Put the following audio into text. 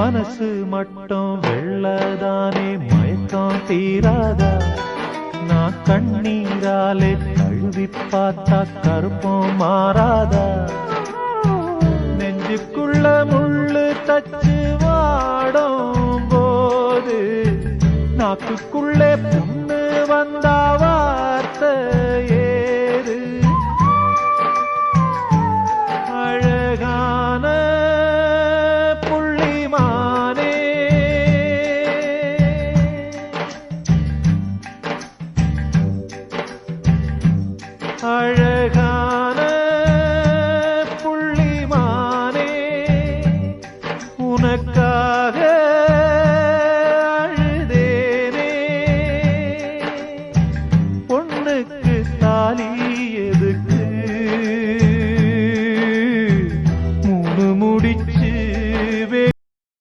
மனசு மட்டும் வெள்ளதானே மயக்கம் தீராதா நான் கண்ணீராலே கழுவி பார்த்தா கருப்பம் மாறாதா நெஞ்சுக்குள்ள முள்ளு தச்சு வாடும் போது நாக்குக்குள்ளே புண்ணு வந்தா வார்த்தை ஏறு அழகான புள்ளிமானே அழகான புள்ளிமானே உனக்காக